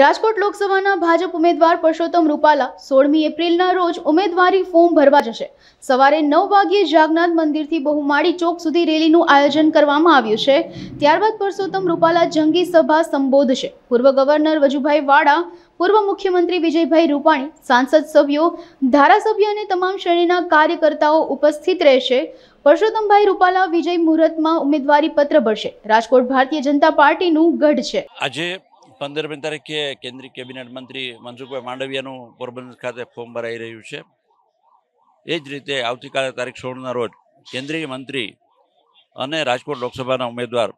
રાજકોટ લોકસભાના ભાજપ ઉમેદવાર પરસોત્તમ રૂપાલા 16મી એપ્રિલના રોજ ઉમેદવારી ફોર્મ ભરવા જશે। સવારે 9 વાગ્યે જાગનાથ મંદિરથી બહુમાળી ચોક સુધી રેલીનું આયોજન કરવામાં આવ્યું છે। ત્યારબાદ પરસોત્તમ રૂપાલા જંગી સભા સંબોધશે। પૂર્વ ગવર્નર વજુભાઈ વાળા, પૂર્વ મુખ્યમંત્રી વિજયભાઈ રૂપાણી, સાંસદ સભ્યો, ધારાસભ્ય અને તમામ શ્રેણીના કાર્યકર્તાઓ ઉપસ્થિત રહેશે। પરસોત્તમભાઈ રૂપાલા વિજય મુહૂર્તમાં ઉમેદવારી પત્ર ભરશે। રાજકોટ ભારતીય જનતા પાર્ટીનું ગઢ છે। આજે 15મી તારીખે કેન્દ્રીય કેબિનેટ મંત્રી મનસુખભાઈ માંડવિયાનું પોરબંદર ખાતે ફોર્મ ભરાઈ રહ્યું છે। એ જ રીતે આવતીકાલે તારીખ 16ના રોજ કેન્દ્રીય મંત્રી અને રાજકોટ લોકસભાના ઉમેદવાર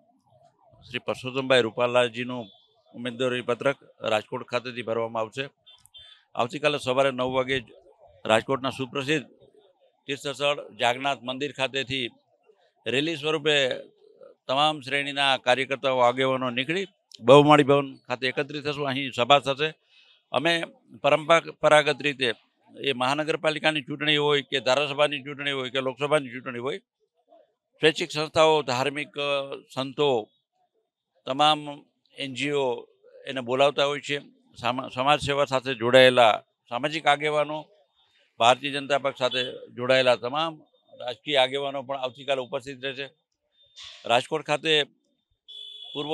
શ્રી પરસોત્તમભાઈ રૂપાલાજીનું ઉમેદવારી પત્રક રાજકોટ ખાતેથી ભરવામાં આવશે। આવતીકાલે સવારે 9 વાગે રાજકોટના સુપ્રસિદ્ધ તીર્થસ્થળ જાગનાથ મંદિર ખાતેથી રેલી સ્વરૂપે તમામ શ્રેણીના કાર્યકર્તાઓ આગેવાનો નીકળી બહુમાળી ભવન ખાતે એકત્રિત થશું। અહીં સભા થશે। અમે પરંપરાગત રીતે એ મહાનગરપાલિકાની ચૂંટણી હોય કે ધારાસભાની ચૂંટણી હોય કે લોકસભાની ચૂંટણી હોય, સ્વૈચ્છિક સંસ્થાઓ, ધાર્મિક સંતો, તમામ NGO એને બોલાવતા હોય છે। સમાજ સેવા સાથે જોડાયેલા સામાજિક આગેવાનો, ભારતીય જનતા પક્ષ સાથે જોડાયેલા તમામ રાજકીય આગેવાનો પણ આવતીકાલે ઉપસ્થિત રહેશે। રાજકોટ ખાતે પૂર્વ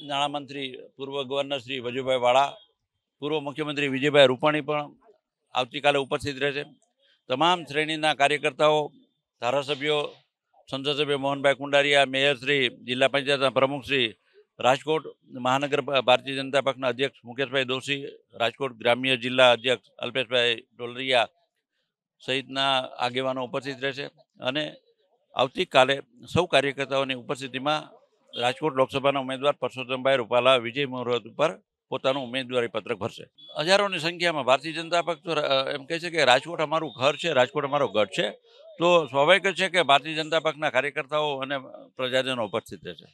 નાણામંત્રી, પૂર્વ ગવર્નર શ્રી વજુભાઈ વાળા, પૂર્વ મુખ્યમંત્રી વિજયભાઈ રૂપાણી પણ આવતીકાલે ઉપસ્થિત રહેશે। તમામ શ્રેણીના કાર્યકર્તાઓ, ધારાસભ્યો, સંસદ સભ્ય મોહનભાઈ કુંડારિયા, મેયર શ્રી, જિલ્લા પંચાયતના પ્રમુખ શ્રી, રાજકોટ મહાનગર ભારતીય જનતા પક્ષના અધ્યક્ષ મુકેશભાઈ દોશી, રાજકોટ ગ્રામ્ય જિલ્લા અધ્યક્ષ અલ્પેશભાઈ ડોલરિયા સહિતના આગેવાનો ઉપસ્થિત રહેશે। અને આવતીકાલે સૌ કાર્યકર્તાઓની ઉપસ્થિતિમાં રાજકોટ લોકસભાના ઉમેદવાર પરસોત્તમભાઈ રૂપાલા વિજય મુહૂર્ત ઉપર પોતાનું ઉમેદવારી પત્રક ભરશે। હજારોની સંખ્યામાં ભારતીય જનતા પક્ષ એમ કહે છે કે રાજકોટ અમારું ઘર છે, રાજકોટ અમારો ગઢ છે, તો સ્વાભાવિક છે કે ભારતીય જનતા પક્ષના કાર્યકર્તાઓ અને પ્રજાજનો ઉપસ્થિત રહેશે।